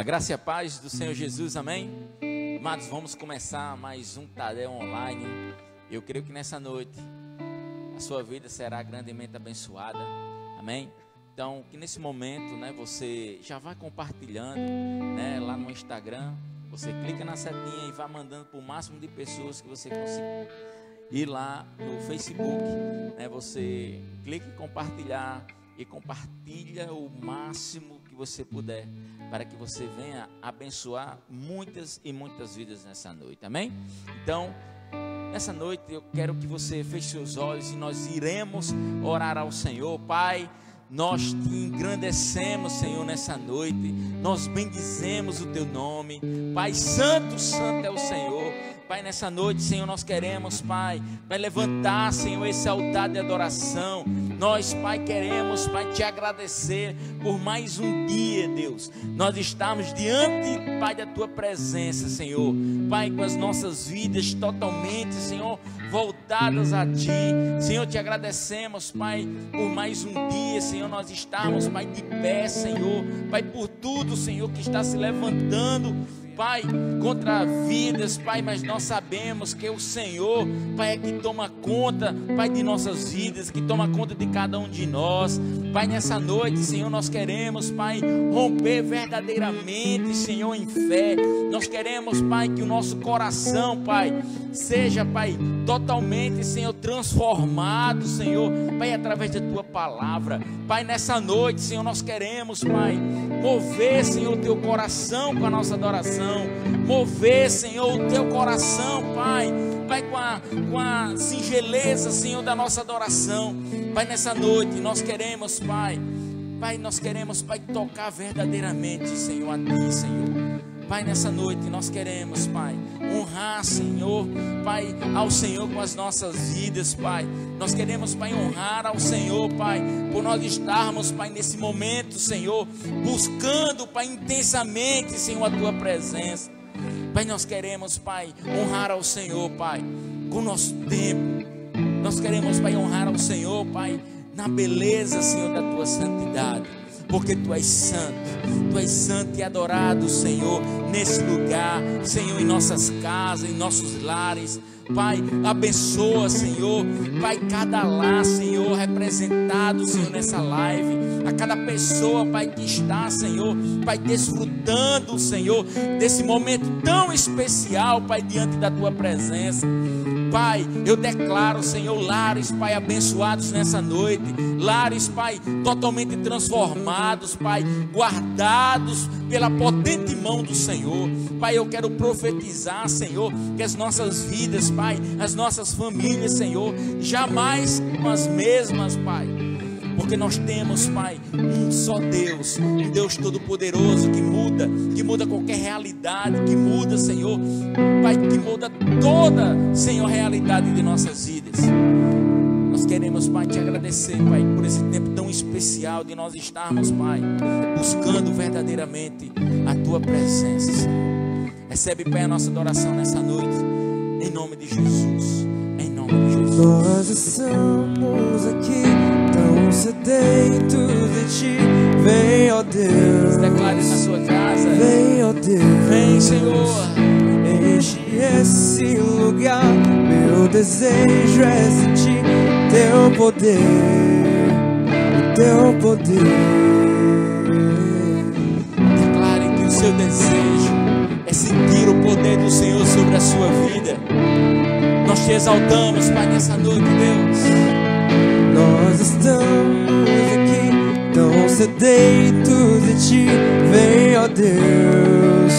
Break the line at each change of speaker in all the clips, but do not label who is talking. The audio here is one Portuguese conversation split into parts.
graça e a paz do Senhor Jesus, amém? Amados, vamos começar mais um Tadel Online. Eu creio que nessa noite a sua vida será grandemente abençoada, amém? Então, que nesse momento, né, você já vai compartilhando, né, lá no Instagram. Você clica na setinha e vai mandando para o máximo de pessoas que você conseguir. E lá no Facebook, né, você clica em compartilhar e compartilha o máximo que você puder, para que você venha abençoar muitas e muitas vidas nessa noite, amém? Então, nessa noite eu quero que você feche seus olhos e nós iremos orar ao Senhor. Pai, nós te engrandecemos, Senhor, nessa noite. Nós bendizemos o teu nome. Pai, santo, santo é o Senhor. Pai, nessa noite, Senhor, nós queremos, Pai, vai levantar, Senhor, esse altar de adoração. Nós, Pai, queremos, Pai, te agradecer por mais um dia, Deus. Nós estamos diante, Pai, da tua presença, Senhor. Pai, com as nossas vidas totalmente, Senhor, voltadas a ti. Senhor, te agradecemos, Pai, por mais um dia, Senhor, nós estamos, Pai, de pé, Senhor. Pai, por tudo, Senhor, que está se levantando, Pai, contra vidas, Pai, mas nós sabemos que o Senhor, Pai, é que toma conta, Pai, de nossas vidas, que toma conta de cada um de nós. Pai, nessa noite, Senhor, nós queremos, Pai, romper verdadeiramente, Senhor, em fé. Nós queremos, Pai, que o nosso coração, Pai, seja, Pai, totalmente, Senhor, transformado, Senhor, Pai, através da tua palavra. Pai, nessa noite, Senhor, nós queremos, Pai, mover, Senhor, o teu coração com a nossa adoração. Mover, Senhor, o teu coração, Pai, Pai, com a singeleza, Senhor, da nossa adoração. Pai, nessa noite nós queremos, Pai, nós queremos, Pai, tocar verdadeiramente, Senhor, a ti, Senhor. Pai, nessa noite nós queremos, Pai, honrar, Senhor, Pai, ao Senhor com as nossas vidas, Pai. Nós queremos, Pai, honrar ao Senhor, Pai, por nós estarmos, Pai, nesse momento, Senhor, buscando, Pai, intensamente, Senhor, a tua presença. Pai, nós queremos, Pai, honrar ao Senhor, Pai, com o nosso tempo. Nós queremos, Pai, honrar ao Senhor, Pai, na beleza, Senhor, da tua santidade. Porque tu és santo e adorado, Senhor, nesse lugar, Senhor, em nossas casas, em nossos lares. Pai, abençoa, Senhor, Pai, cada lar, Senhor, representado, Senhor, nessa live, a cada pessoa, Pai, que está, Senhor, Pai, desfrutando, Senhor, desse momento tão especial, Pai, diante da tua presença. Pai, eu declaro, Senhor, lares, Pai, abençoados nessa noite, lares, Pai, totalmente transformados, Pai, guardados pela potente mão do Senhor. Pai, eu quero profetizar, Senhor, que as nossas vidas, Pai, as nossas famílias, Senhor, jamais são as mesmas, Pai. Porque nós temos, Pai, um só Deus, um Deus todo-poderoso que muda qualquer realidade, que muda, Senhor, Pai, que muda toda, Senhor, realidade de nossas vidas. Nós queremos, Pai, te agradecer, Pai, por esse tempo tão especial de nós estarmos, Pai, buscando verdadeiramente a tua presença, Senhor. Recebe, Pai, a nossa adoração nessa noite, em nome de Jesus, em nome de Jesus.
Nós estamos aqui tão sedentos de ti. Vem, ó Deus.
Declare na sua casa.
Vem, ó Deus.
Vem, Senhor.
Enche esse lugar. Meu desejo é sentir teu poder, o teu poder.
Declare que o seu desejo é sentir o poder do Senhor sobre a sua vida. Nós te exaltamos, Pai, nessa noite, Deus.
Nós estamos aqui tão sedentos de ti. Vem, ó Deus,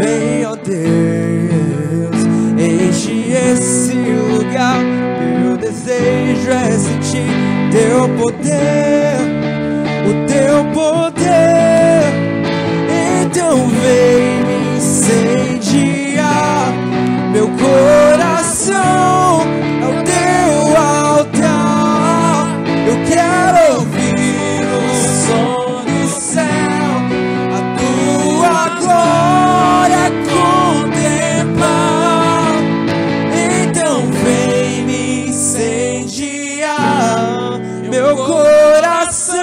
vem, ó Deus. Enche esse lugar. Meu desejo é sentir teu poder, o teu poder. Então vem me incendiar. Meu coração é o teu altar. Eu quero ouvir o som do céu, a tua glória contemplar. Então vem me incendiar. Meu coração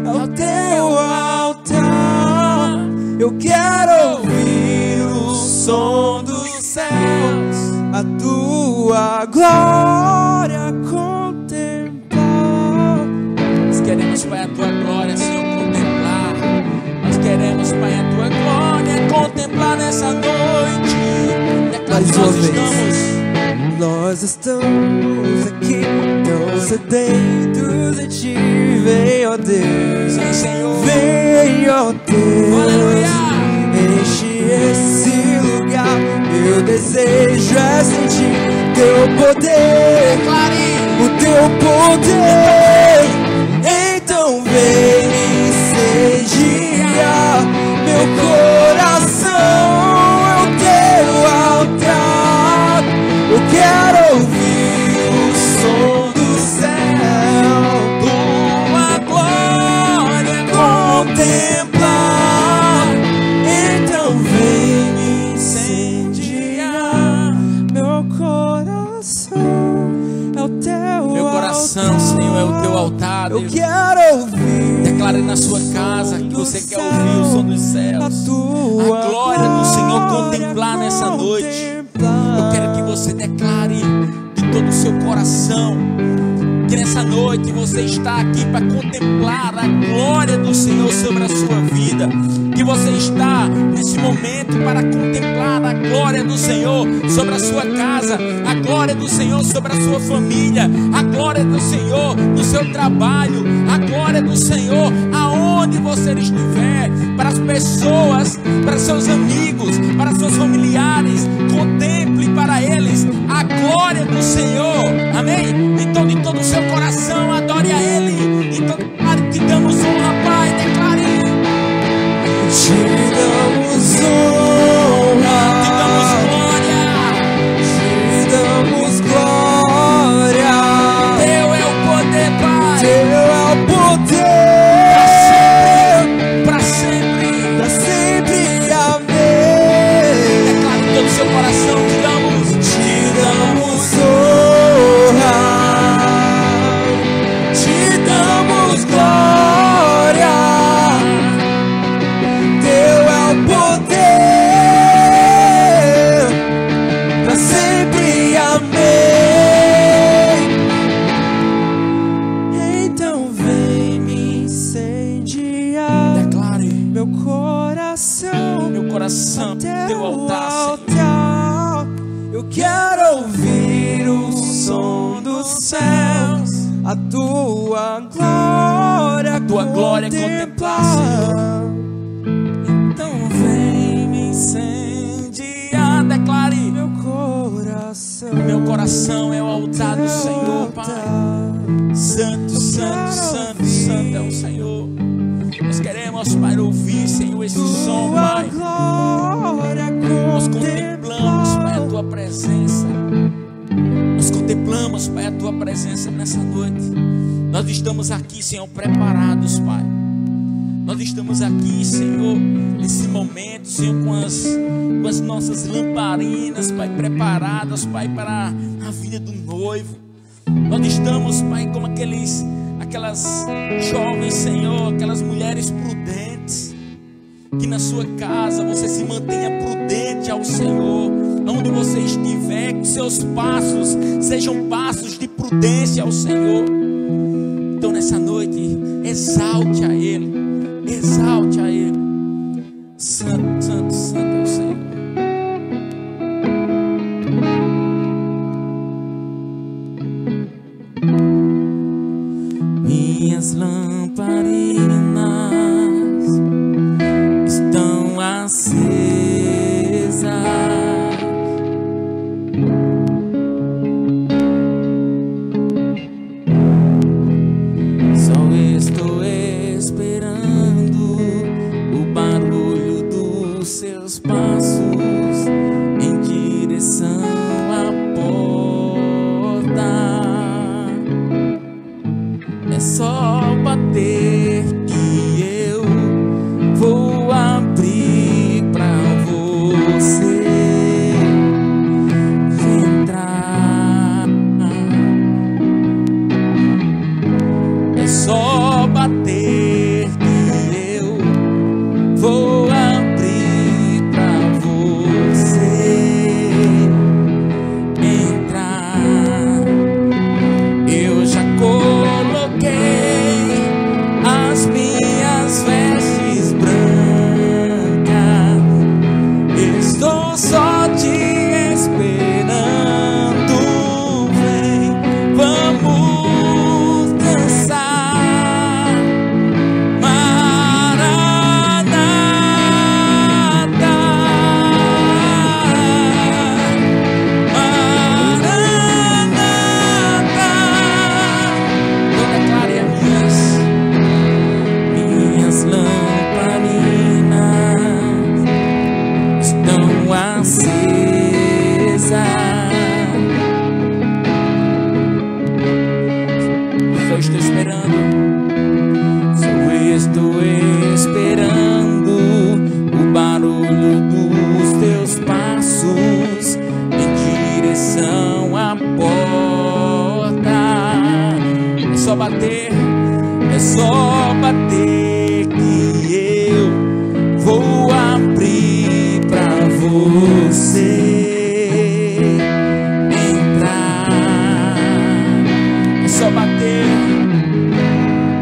é o teu altar. Eu som dos céus, a tua glória contemplar.
Nós queremos, Pai, a tua glória, Senhor, contemplar. Nós queremos, Pai, a tua glória contemplar nessa noite. Declara que
nós estamos aqui, tão sedentos de ti. Vem, ó Deus,
sim, Senhor.
Vem, ó Deus,
aleluia.
Enche esse lugar. Meu desejo é sentir teu poder,
declare
o teu poder. Então vem me incendiar. Meu coração é o teu altar. Eu quero ouvir o som do céu,
tua glória
contemplar. Então vem me incendiar. Meu coração é o teu
meu coração,
altar.
Senhor, é o teu altar,
Eu
Deus.
quero ouvir.
Declare na sua casa que você quer ouvir o som dos céus, a glória do Senhor contemplar nessa noite. Eu quero que você declare de todo o seu coração que nessa noite você está aqui para contemplar a glória do Senhor sobre a sua vida. Que você está nesse momento para contemplar a glória do Senhor sobre a sua casa, a glória do Senhor sobre a sua família, a glória do Senhor no seu trabalho, a glória do Senhor aonde você estiver, para as pessoas, para seus amigos, para seus familiares. Contemple para eles a glória do Senhor, amém? Então de todo o seu coração adore a Ele. Então te damos honra, Pai, declare.
Te damos honra,
te damos glória,
te damos glória.
Teu é o poder, Pai,
teu é o poder,
para sempre,
para sempre, amém.
Declare todo o seu coração, te damos
honra, te damos glória. Teu é o poder, para sempre, amém. Então vem me incendiar.
Declare
meu coração,
teu altar,
altar. Eu quero ouvir o som dos céus, a tua glória
contemplar, Senhor. Então vem me incendiar. Declare meu coração é o altar do Senhor, Pai. Santo, santo, santo, santo é o Senhor. Nós queremos, Pai, ouvir, Senhor, esse som, Pai. Nós contemplamos, Pai, a tua presença. Nós contemplamos, Pai, a tua presença nessa noite. Nós estamos aqui, Senhor, preparados, Pai. Nós estamos aqui, Senhor, nesse momento, Senhor, com as nossas lamparinas, Pai, preparadas, Pai, para a vinda do noivo. Nós estamos, Pai, como aquelas jovens, Senhor, aquelas mulheres prudentes, que na sua casa você se mantenha prudente ao Senhor. Onde você estiver, que seus passos sejam passos de prudência ao Senhor. Então nessa noite, exalte a Ele, exalte a Ele. Santo, santo, santo é o Senhor. Minhas lamparinas estão acesas. Só estou esperando o barulho dos seus passos em direção à porta. É só bater que eu vou abrir pra você. só bater, é só bater que eu vou abrir pra você entrar. É só bater,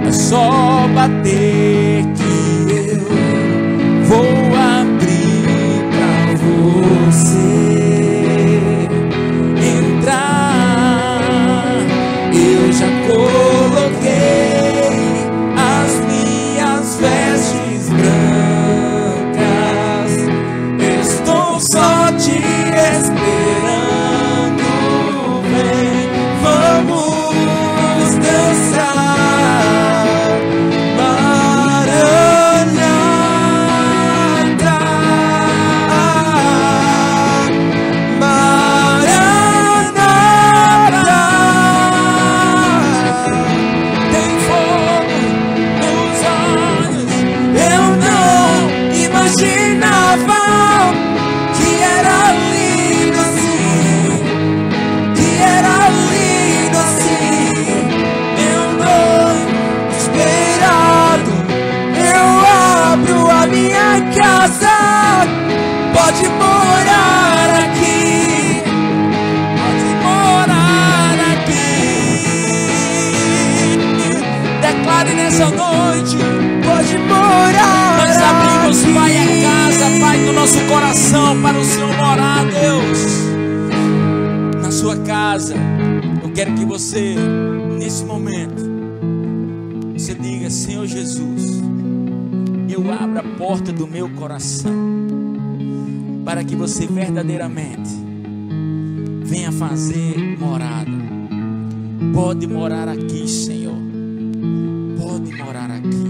é só bater que eu vou abrir pra você entrar. Eu já coloquei as minhas vestes brancas, estou só te esperando. Vem, vamos dançar, Maranata, Maranata. Tem fogo nos olhos, eu não imaginava que era lindo assim, que era lindo assim. Meu noivo esperado, eu abro a minha casa, pode morar aqui, pode morar aqui. Declare nessa noite, pode morar. Nós abrimos, Pai, a casa, Pai, do nosso coração para o Senhor morar, Deus, na sua casa. Eu quero que você, nesse momento, você diga: Senhor Jesus, eu abro a porta do meu coração para que você verdadeiramente venha fazer morada. Pode morar aqui, Senhor, pode morar aqui.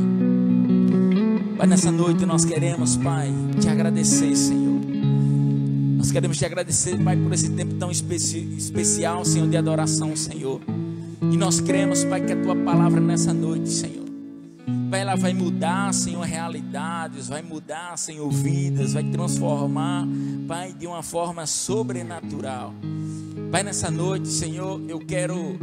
Pai, nessa noite nós queremos, Pai, te agradecer, Senhor. Nós queremos te agradecer, Pai, por esse tempo tão especial, Senhor, de adoração, Senhor. E nós cremos, Pai, que a tua palavra nessa noite, Senhor, Pai, ela vai mudar, Senhor, realidades, vai mudar, Senhor, vidas, vai transformar, Pai, de uma forma sobrenatural. Pai, nessa noite, Senhor, eu quero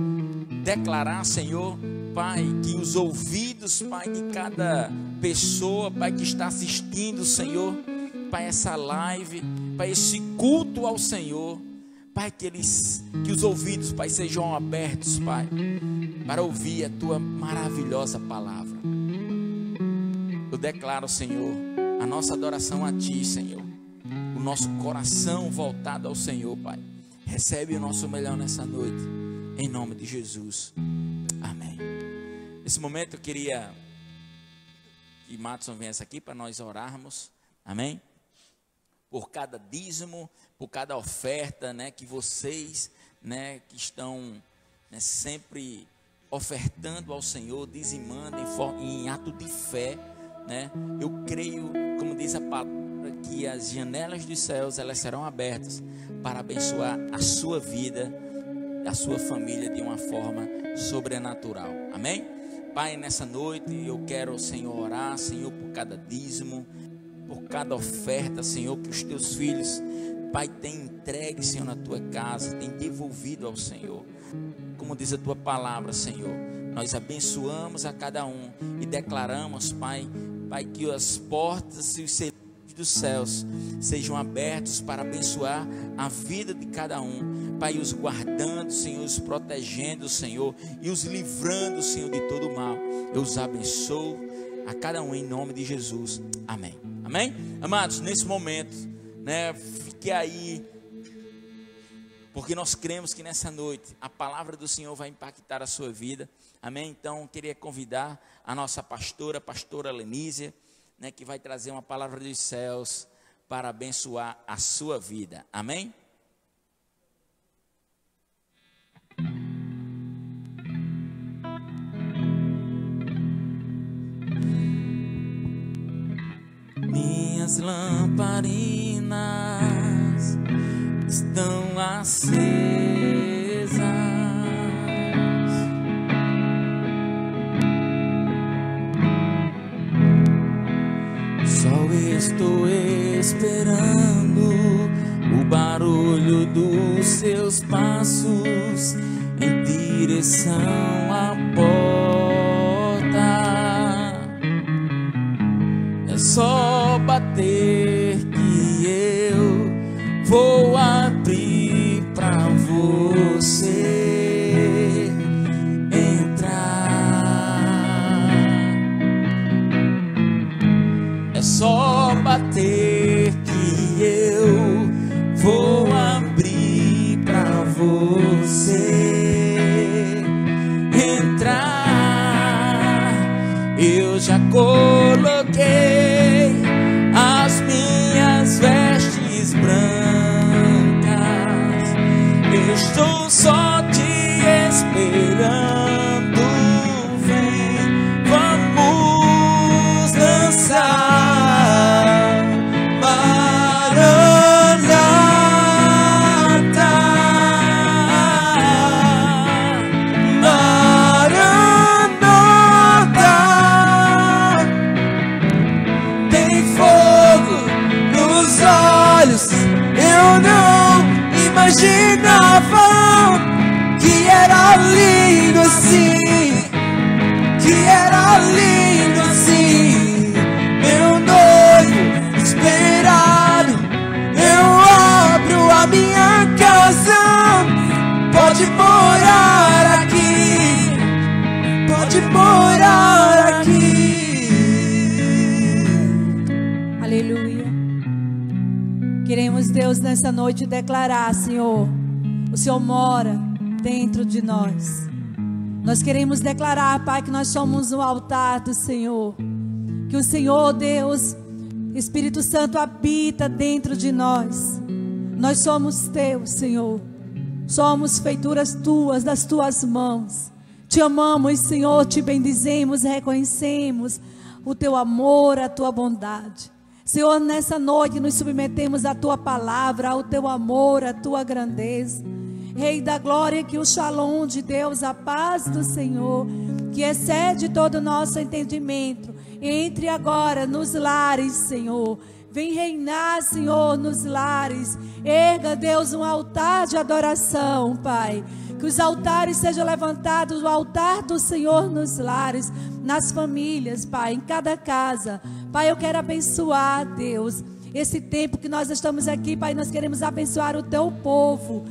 declarar, Senhor, Pai, que os ouvidos, Pai, de cada pessoa, Pai, que está assistindo, Senhor, Pai, essa live, Pai, esse culto ao Senhor, Pai, que os ouvidos, Pai, sejam abertos, Pai, para ouvir a tua maravilhosa palavra. Eu declaro, Senhor, a nossa adoração a ti, Senhor, o nosso coração voltado ao Senhor, Pai. Recebe o nosso melhor nessa noite, em nome de Jesus, amém. Nesse momento eu queria que Matson viesse aqui para nós orarmos, amém? Por cada dízimo, por cada oferta, né, que vocês, né, que estão, né, sempre ofertando ao Senhor, dizimando em ato de fé, né? Eu creio, como diz a palavra, que as janelas dos céus, elas serão abertas para abençoar a sua vida, a sua família de uma forma sobrenatural, amém? Pai, nessa noite eu quero, Senhor, orar, Senhor, por cada dízimo, por cada oferta, Senhor, que os teus filhos, Pai, têm entregue, Senhor, na tua casa, têm devolvido ao Senhor. Como diz a tua palavra, Senhor, nós abençoamos a cada um e declaramos, Pai, que as portas e os serviços dos céus sejam abertos para abençoar a vida de cada um, Pai, os guardando, Senhor, os protegendo, Senhor, e os livrando, Senhor, de todo o mal. Eu os abençoo a cada um em nome de Jesus, amém. Amém? Amados, nesse momento, né, fique aí, porque nós cremos que nessa noite a palavra do Senhor vai impactar a sua vida, amém? Então, queria convidar a nossa pastora, a pastora Lenísia, né, que vai trazer uma palavra dos céus para abençoar a sua vida, amém? Minhas lamparinas estão acesas, só estou esperando o barulho dos seus passos em ti. direção à porta. É só bater que eu vou abrir pra você entrar. É só bater que eu vou abrir pra você entrar. Eu já coloquei as minhas vestes brancas. Eu estou só te esperando. Vem, vamos dançar. Maranata, Maranata. Tem fogo nos olhos. Eu não imaginava que era lindo assim, que era lindo assim. Meu noivo esperado, eu abro a minha casa. Pode morar aqui, pode morar aqui.
Aleluia. Queremos, Deus, nessa noite declarar, Senhor, o Senhor mora dentro de nós. Nós queremos declarar, Pai, que nós somos o altar do Senhor. Que o Senhor, Deus, Espírito Santo, habita dentro de nós. Nós somos teus, Senhor. Somos feituras tuas, das tuas mãos. Te amamos, Senhor, te bendizemos, reconhecemos o teu amor, a tua bondade. Senhor, nessa noite nos submetemos à tua palavra, ao teu amor, à tua grandeza. Rei da glória, que o shalom de Deus, a paz do Senhor, que excede todo o nosso entendimento, entre agora nos lares, Senhor. Vem reinar, Senhor, nos lares. Erga, Deus, um altar de adoração, Pai. Que os altares sejam levantados, o altar do Senhor nos lares, nas famílias, Pai, em cada casa. Pai, eu quero abençoar, Deus, esse tempo que nós estamos aqui, Pai, nós queremos abençoar o teu povo.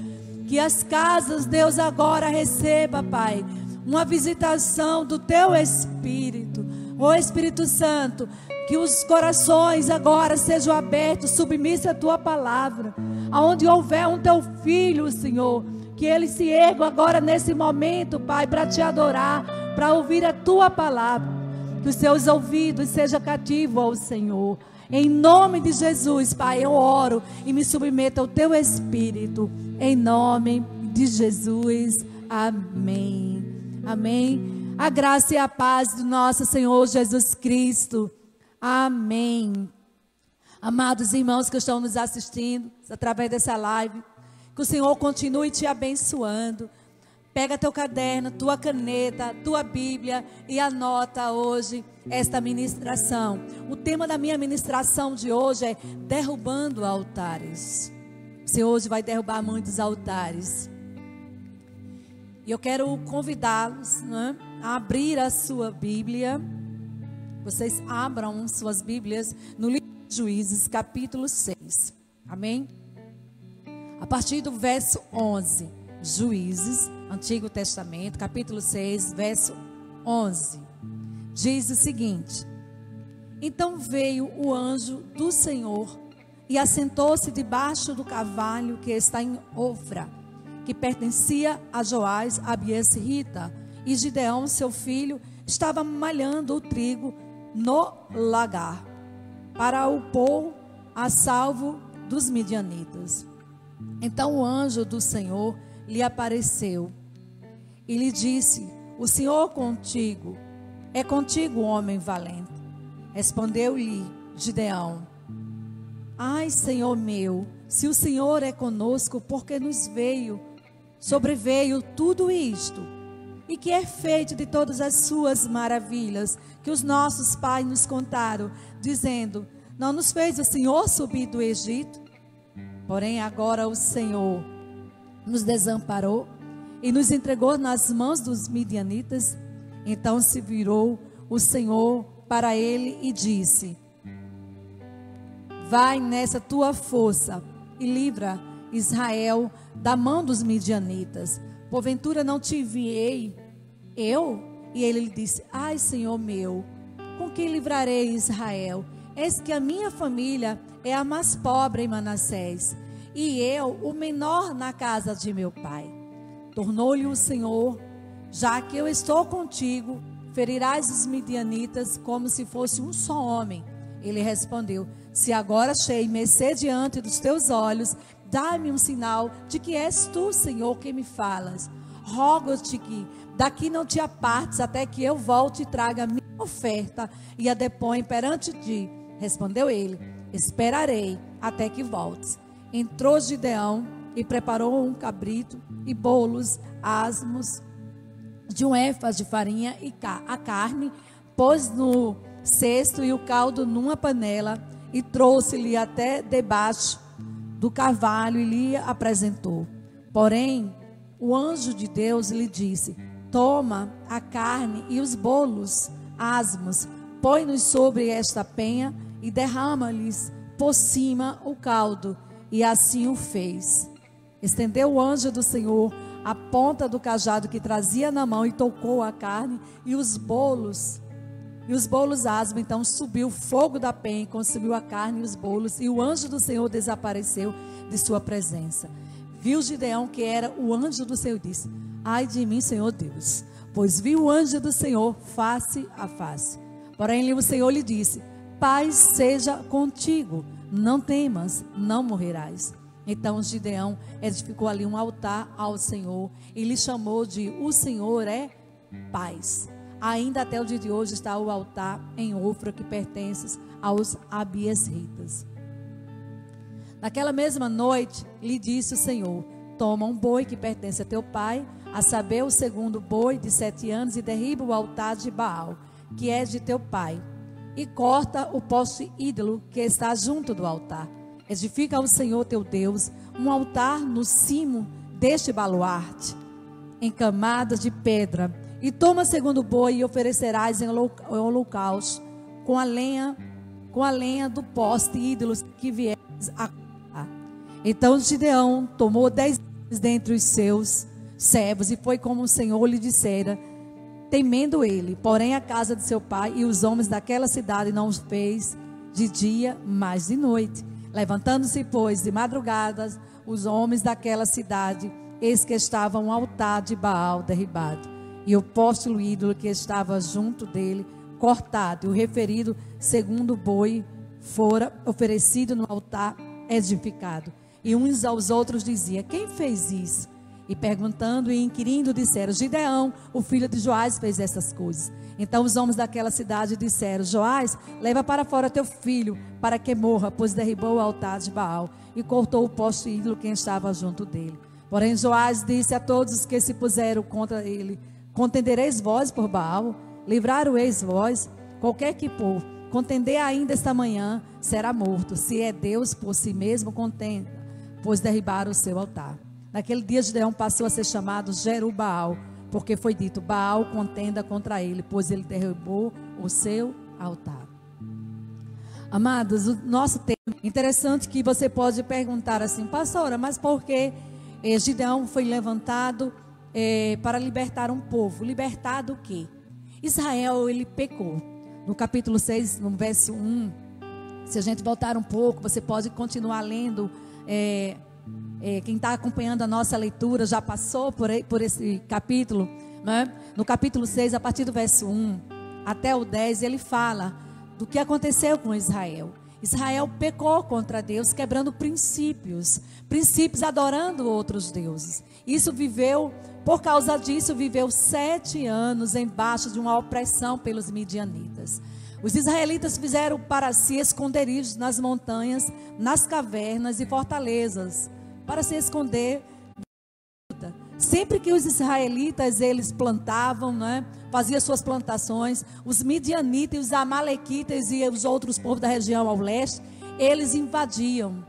Que as casas, Deus, agora receba, Pai, uma visitação do teu Espírito. Ó Espírito Santo, que os corações agora sejam abertos, submissos à tua palavra. Aonde houver um teu filho, Senhor, que ele se erga agora nesse momento, Pai, para te adorar, para ouvir a tua palavra. Que os seus ouvidos sejam cativos ao Senhor. Em nome de Jesus, Pai, eu oro e me submeto ao teu Espírito. Em nome de Jesus. Amém. Amém. A graça e a paz do nosso Senhor Jesus Cristo. Amém. Amados irmãos que estão nos assistindo através dessa live, que o Senhor continue te abençoando. Pega teu caderno, tua caneta, tua Bíblia e anota hoje esta ministração. O tema da minha ministração de hoje é derrubando altares. Você hoje vai derrubar muitos altares. E eu quero convidá-los, né, a abrir a sua Bíblia. Vocês abram suas Bíblias no livro de Juízes, capítulo 6. Amém? A partir do verso 11. Juízes, Antigo Testamento, capítulo 6, verso 11. Diz o seguinte: Então veio o anjo do Senhor e assentou-se debaixo do carvalho que está em Ofra, que pertencia a Joás, Abiesrita, e Gideão, seu filho, estava malhando o trigo no lagar, para o pôr a salvo dos midianitas. Então o anjo do Senhor lhe apareceu e lhe disse: O Senhor contigo, é contigo, homem valente. Respondeu-lhe Gideão: Ai, Senhor meu, se o Senhor é conosco, porque nos sobreveio tudo isto? E que é feito de todas as suas maravilhas que os nossos pais nos contaram, dizendo: Não nos fez o Senhor subir do Egito? Porém agora o Senhor nos desamparou e nos entregou nas mãos dos midianitas. Então se virou o Senhor para ele e disse: vai nessa tua força e livra Israel da mão dos midianitas. Porventura não te enviei eu? E ele lhe disse: ai, Senhor meu, com que livrarei Israel? Eis que a minha família é a mais pobre em Manassés, e eu o menor na casa de meu pai. Tornou-lhe o Senhor: já que eu estou contigo, ferirás os midianitas como se fosse um só homem. Ele respondeu: se agora achei mercê diante dos teus olhos, dá-me um sinal de que és tu, Senhor, que me falas. Rogo-te que daqui não te apartes até que eu volte e traga a minha oferta e a deponha perante ti. Respondeu ele: esperarei até que voltes. Entrou Gideão e preparou um cabrito e bolos asmos de um éfas de farinha e a carne, pôs no cesto e o caldo numa panela e trouxe-lhe até debaixo do carvalho e lhe apresentou. Porém, o anjo de Deus lhe disse: toma a carne e os bolos asmos, põe-nos sobre esta penha e derrama-lhes por cima o caldo. E assim o fez. Estendeu o anjo do Senhor a ponta do cajado que trazia na mão e tocou a carne e os bolos asmos. Então subiu o fogo da penha e consumiu a carne e os bolos, e o anjo do Senhor desapareceu de sua presença. Viu Gideão que era o anjo do Senhor e disse: ai de mim, Senhor Deus, pois vi o anjo do Senhor face a face. Porém o Senhor lhe disse: paz seja contigo, não temas, não morrerás. Então Gideão edificou ali um altar ao Senhor e lhe chamou de O Senhor é Paz. Ainda até o dia de hoje está o altar em Ofra que pertence aos abiesritas. Naquela mesma noite lhe disse o Senhor: toma um boi que pertence a teu pai, a saber, o segundo boi de 7 anos, e derriba o altar de Baal, que é de teu pai, e corta o poste ídolo que está junto do altar. Edifica ao Senhor teu Deus um altar no cimo deste baluarte, em camadas de pedra. E toma segundo boi e oferecerás em holocausto com a lenha do poste ídolos que vieres a cortar. Então Gideão tomou 10 dentre os seus servos e foi como o Senhor lhe dissera, temendo ele. Porém a casa de seu pai e os homens daquela cidade não os fez de dia, mas de noite. Levantando-se, pois, de madrugada, os homens daquela cidade, eis que estava um altar de Baal derribado, e o poste ídolo que estava junto dele cortado, e o referido segundo boi fora oferecido no altar edificado. E uns aos outros dizia: quem fez isso? E perguntando e inquirindo disseram: Gideão, o filho de Joás, fez essas coisas. Então os homens daquela cidade disseram: Joás, leva para fora teu filho, para que morra, pois derribou o altar de Baal e cortou o poste ídolo que estava junto dele. Porém Joás disse a todos os que se puseram contra ele: contendereis vós por Baal? Livrar-o-eis vós? Qualquer que por contender ainda esta manhã será morto. Se é Deus por si mesmo, contenda, pois derribaram o seu altar. Naquele dia Gideão passou a ser chamado Jerubaal, porque foi dito: Baal contenda contra ele, pois ele derrubou o seu altar. Amados, o nosso tema, interessante que você pode perguntar assim: pastora, mas por que Gideão foi levantado para libertar um povo? Libertar do quê? Israel, ele pecou. No capítulo 6, no verso 1, se a gente voltar um pouco, você pode continuar lendo. Quem está acompanhando a nossa leitura já passou por esse capítulo, né? No capítulo 6, a partir do verso 1 até o 10, ele fala do que aconteceu com Israel. Israel pecou contra Deus, quebrando princípios, adorando outros deuses. Por causa disso, viveu 7 anos embaixo de uma opressão pelos midianitas. Os israelitas fizeram para si esconderijos nas montanhas, nas cavernas e fortalezas, para se esconder. Sempre que os israelitas, eles plantavam, né, faziam suas plantações, os midianitas, os amalequitas e os outros povos da região ao leste, eles invadiam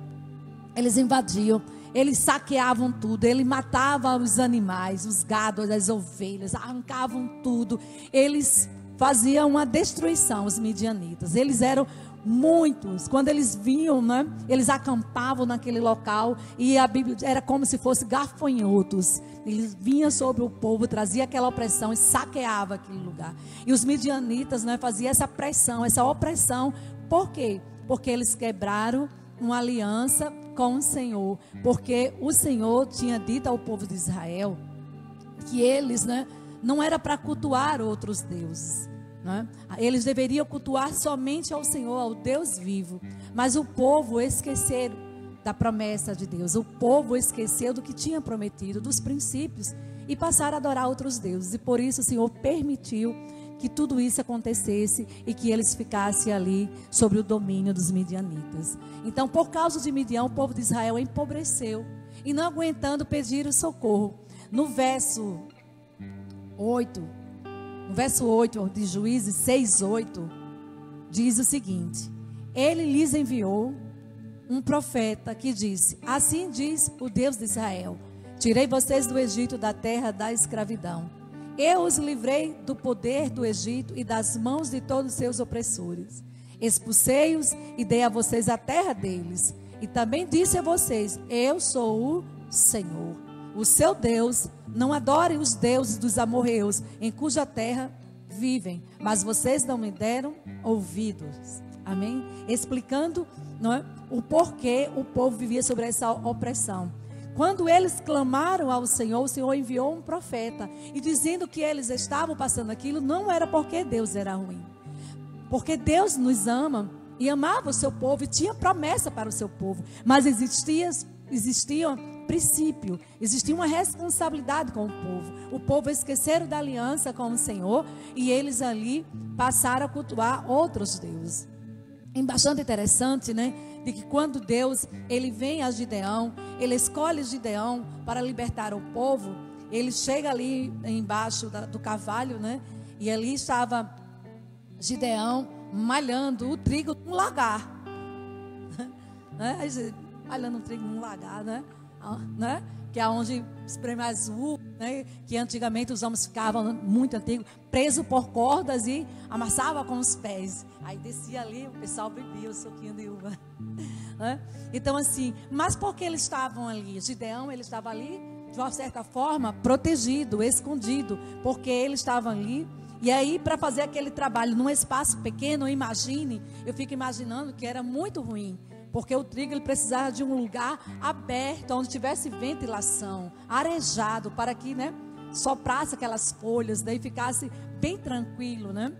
eles saqueavam tudo, eles matavam os animais, os gados, as ovelhas, arrancavam tudo. Eles faziam uma destruição, os midianitas. Eles eram muitos. Quando eles vinham, né, eles acampavam naquele local e a Bíblia era como se fosse gafanhotos. Eles vinham sobre o povo, traziam aquela opressão e saqueavam aquele lugar. E os midianitas, né, faziam essa pressão, essa opressão. Por quê? Porque eles quebraram uma aliança com o Senhor. Porque o Senhor tinha dito ao povo de Israel que eles, né, não era para cultuar outros deuses, né? Eles deveriam cultuar somente ao Senhor, ao Deus vivo. Mas o povo esqueceu da promessa de Deus. O povo esqueceu do que tinha prometido, dos princípios, e passaram a adorar outros deuses. E por isso o Senhor permitiu que tudo isso acontecesse e que eles ficassem ali sobre o domínio dos midianitas. Então, por causa de Midian, o povo de Israel empobreceu e não aguentando pedir o socorro. No verso 8 de Juízes 6:8, diz o seguinte: ele lhes enviou um profeta que disse: assim diz o Deus de Israel, tirei vocês do Egito, da terra da escravidão. Eu os livrei do poder do Egito e das mãos de todos os seus opressores. Expulsei-os e dei a vocês a terra deles. E também disse a vocês: eu sou o Senhor, o seu Deus. Não adorem os deuses dos amorreus, em cuja terra vivem, mas vocês não me deram ouvidos. Amém? Explicando, não é, o porquê o povo vivia sobre essa opressão. Quando eles clamaram ao Senhor, o Senhor enviou um profeta, e dizendo que eles estavam passando aquilo, não era porque Deus era ruim, porque Deus nos ama e amava o seu povo e tinha promessa para o seu povo, mas existia princípio, existia uma responsabilidade com o povo. O povo esqueceram da aliança com o Senhor e eles ali passaram a cultuar outros deuses. É bastante interessante, né? De que quando Deus, ele vem a Gideão, ele escolhe Gideão para libertar o povo, ele chega ali embaixo do cavalo, né? E ali estava Gideão malhando o trigo num lagar, né? Malhando o trigo num lagar, né? Que é onde espreme as uvas, né? Que antigamente os homens ficavam, muito antigo, presos por cordas e amassava com os pés. Aí descia ali, o pessoal bebia o suquinho de uva, né? Então assim, mas por que eles estavam ali? Gideão, ele estava ali de uma certa forma protegido, escondido, porque ele estava ali. E aí, para fazer aquele trabalho num espaço pequeno, imagine, eu fico imaginando que era muito ruim, porque o trigo ele precisava de um lugar aberto, onde tivesse ventilação, arejado, para que, né, soprasse aquelas folhas, daí ficasse bem tranquilo, né?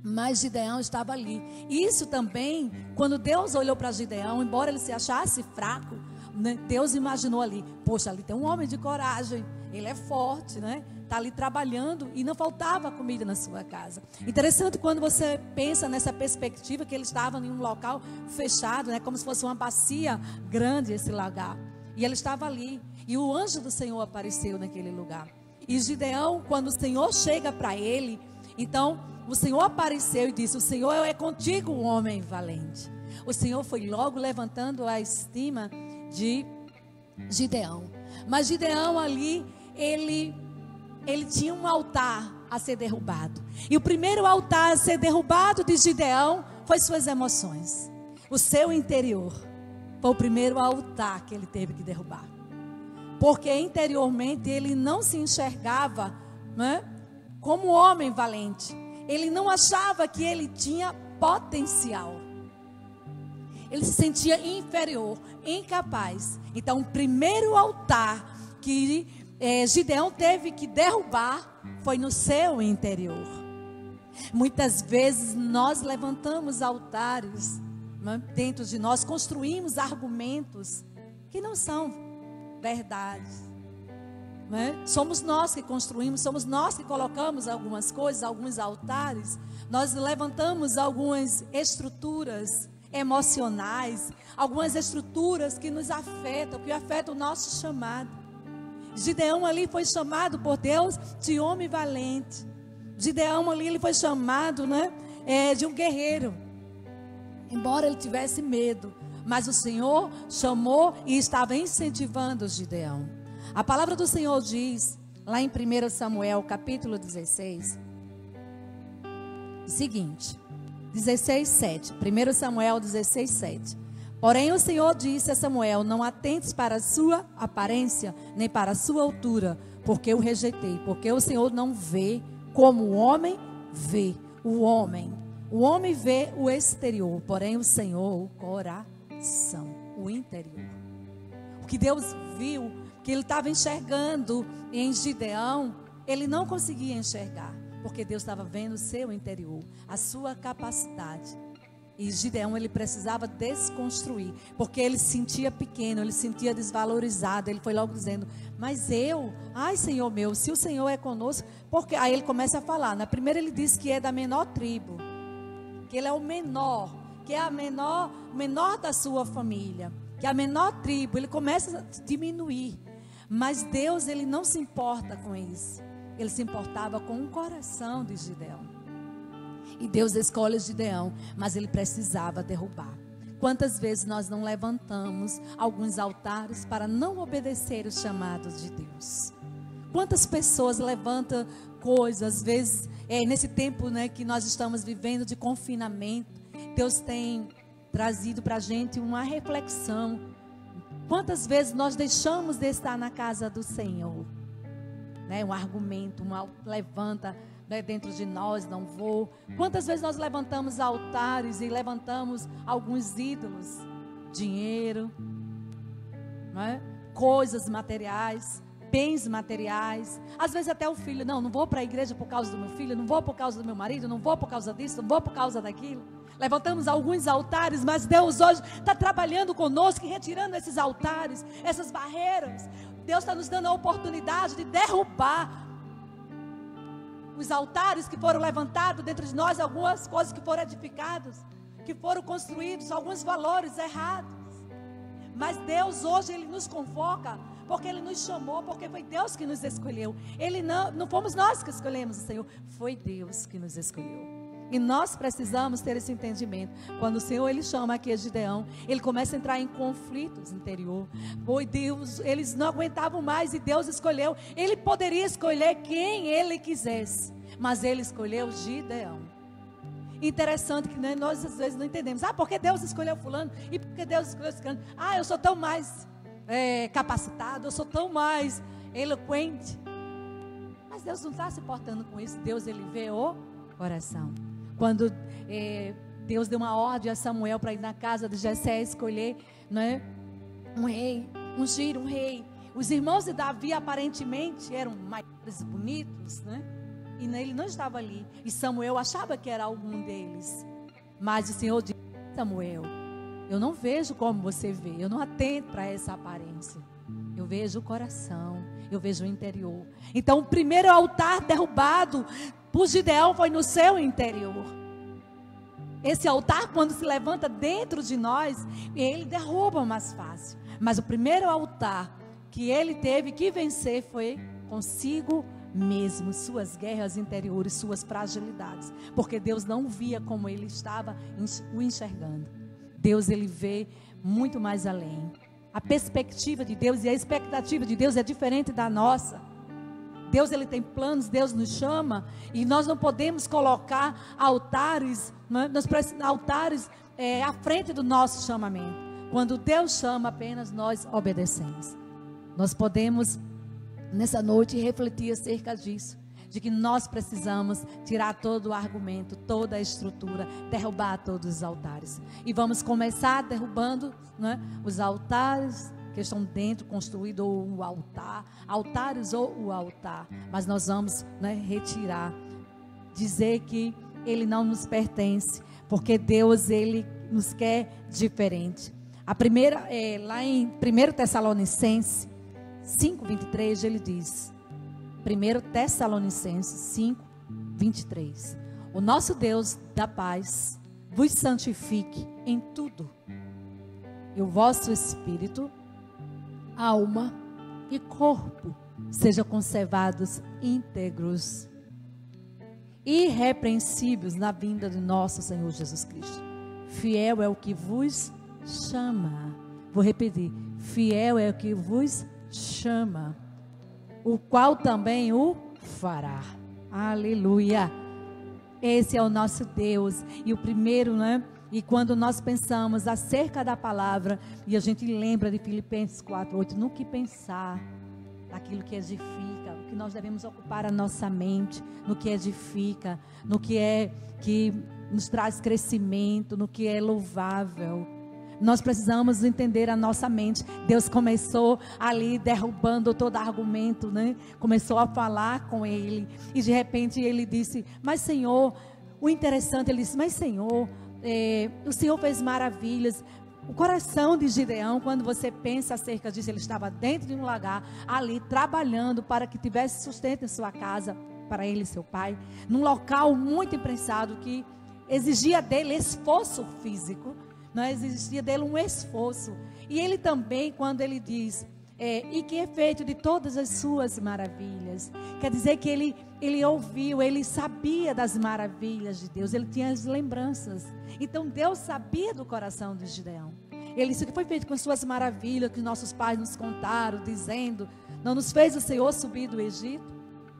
Mas Gideão estava ali. Isso também, quando Deus olhou para Gideão, embora ele se achasse fraco, né, Deus imaginou ali: poxa, ali tem um homem de coragem, ele é forte, né? Está ali trabalhando e não faltava comida na sua casa. Interessante quando você pensa nessa perspectiva que ele estava em um local fechado, né, como se fosse uma bacia grande esse lagar. E ele estava ali e o anjo do Senhor apareceu naquele lugar. E Gideão, quando o Senhor chega para ele, então o Senhor apareceu e disse: o Senhor é contigo, homem valente. O Senhor foi logo levantando a estima de Gideão. Mas Gideão ali, ele tinha um altar a ser derrubado. E o primeiro altar a ser derrubado de Gideão foi suas emoções. O seu interior foi o primeiro altar que ele teve que derrubar. Porque interiormente ele não se enxergava, né, como homem valente. Ele não achava que ele tinha potencial. Ele se sentia inferior, incapaz. Então o primeiro altar que Gideão teve que derrubar foi no seu interior. Muitas vezes nós levantamos altares, né, dentro de nós, construímos argumentos que não são verdades, né? Somos nós que construímos, somos nós que colocamos algumas coisas, alguns altares. Nós levantamos algumas estruturas emocionais, algumas estruturas que nos afetam, que afetam o nosso chamado. Gideão ali foi chamado por Deus de homem valente. Gideão ali ele foi chamado, né, de um guerreiro. Embora ele tivesse medo, Mas o Senhor chamou e estava incentivando Gideão. A palavra do Senhor diz, lá em 1 Samuel, capítulo 16, o seguinte, 16:7. 1 Samuel 16:7. Porém o Senhor disse a Samuel: não atentes para a sua aparência, nem para a sua altura, porque eu rejeitei. Porque o Senhor não vê como o homem vê. O homem vê o exterior, porém o Senhor o coração, o interior. O que Deus viu, que ele estava enxergando em Gideão, ele não conseguia enxergar, porque Deus estava vendo o seu interior, a sua capacidade. E Gideão, ele precisava desconstruir, porque ele se sentia pequeno, ele se sentia desvalorizado. Ele foi logo dizendo: mas ai Senhor meu, se o Senhor é conosco, porque aí ele começa a falar. Na primeira ele diz que é da menor tribo, que ele é o menor, que é o menor da sua família, que é a menor tribo. Ele começa a diminuir, mas Deus, ele não se importa com isso. Ele se importava com o coração de Gideão. E Deus escolhe Gideão, mas ele precisava derrubar. Quantas vezes nós não levantamos alguns altares para não obedecer os chamados de Deus? Quantas pessoas levantam coisas, às vezes, nesse tempo, né, que nós estamos vivendo de confinamento, Deus tem trazido para a gente uma reflexão. Quantas vezes nós deixamos de estar na casa do Senhor? Né, um argumento, levanta dentro de nós, não vou. Quantas vezes nós levantamos altares e levantamos alguns ídolos, dinheiro, não é? Coisas materiais, bens materiais, às vezes até o filho, não vou para a igreja por causa do meu filho, não vou por causa do meu marido, não vou por causa disso, não vou por causa daquilo. Levantamos alguns altares, mas Deus hoje está trabalhando conosco e retirando esses altares, essas barreiras. Deus está nos dando a oportunidade de derrubar os altares que foram levantados dentro de nós, algumas coisas que foram edificadas, que foram construídos, alguns valores errados. Mas Deus hoje, ele nos convoca, porque ele nos chamou, porque foi Deus que nos escolheu. Não fomos nós que escolhemos o Senhor, foi Deus que nos escolheu. E nós precisamos ter esse entendimento. Quando o Senhor, ele chama aqui a Gideão, ele começa a entrar em conflitos interior. Foi Deus, eles não aguentavam mais e Deus escolheu. Ele poderia escolher quem ele quisesse, mas ele escolheu Gideão. Interessante que nós às vezes não entendemos. Porque Deus escolheu fulano e porque Deus escolheu fulano. Eu sou tão mais capacitado, eu sou tão mais eloquente. Mas Deus não está se portando com isso. Deus, ele vê o coração. Quando Deus deu uma ordem a Samuel para ir na casa de Jessé escolher, né, um rei, ungir um rei. Os irmãos de Davi aparentemente eram mais bonitos, né? E ele não estava ali. E Samuel achava que era algum deles. Mas o Senhor disse: Samuel, eu não vejo como você vê. Eu não atento para essa aparência. Eu vejo o coração. Eu vejo o interior. Então o primeiro altar derrubado por Gideão foi no seu interior. Esse altar, quando se levanta dentro de nós, ele derruba mais fácil. Mas o primeiro altar que ele teve que vencer foi consigo mesmo, suas guerras interiores, suas fragilidades, porque Deus não via como ele estava o enxergando. Deus, ele vê muito mais além. A perspectiva de Deus e a expectativa de Deus é diferente da nossa. Deus, ele tem planos, Deus nos chama e nós não podemos colocar altares, à frente do nosso chamamento. Quando Deus chama, apenas nós obedecemos. Nós podemos nessa noite refletir acerca disso, de que nós precisamos tirar todo o argumento, toda a estrutura, derrubar todos os altares. E vamos começar derrubando, né, os altares que estão dentro, construído ou o altar, altares ou o altar. Mas nós vamos, né, retirar, dizer que ele não nos pertence, porque Deus, ele nos quer diferente. A primeira, lá em 1 Tessalonicenses 5:23, ele diz, 1 Tessalonicenses 5:23, o nosso Deus da paz vos santifique em tudo, e o vosso espírito, alma e corpo sejam conservados íntegros, irrepreensíveis na vinda de nosso Senhor Jesus Cristo. Fiel é o que vos chama. Vou repetir: fiel é o que vos chama, o qual também o fará. Aleluia. Esse é o nosso Deus. E o primeiro, né? E quando nós pensamos acerca da palavra, e a gente lembra de Filipenses 4:8, no que pensar, naquilo que edifica, o que nós devemos ocupar a nossa mente, no que edifica, no que nos traz crescimento, no que é louvável. Nós precisamos entender a nossa mente. Deus começou ali derrubando todo argumento, né? Começou a falar com ele. E de repente ele disse: mas Senhor, o interessante, ele disse: mas Senhor, o Senhor fez maravilhas. O coração de Gideão, quando você pensa acerca disso, ele estava dentro de um lagar, ali trabalhando para que tivesse sustento em sua casa, para ele e seu pai, num local muito imprensado, que exigia dele esforço físico. Não existia dele um esforço. E ele também, quando ele diz e que é feito de todas as suas maravilhas, quer dizer que ele ouviu, ele sabia das maravilhas de Deus, ele tinha as lembranças. Então Deus sabia do coração de Gideão. Ele disse que foi feito com suas maravilhas, que nossos pais nos contaram, dizendo: não nos fez o Senhor subir do Egito?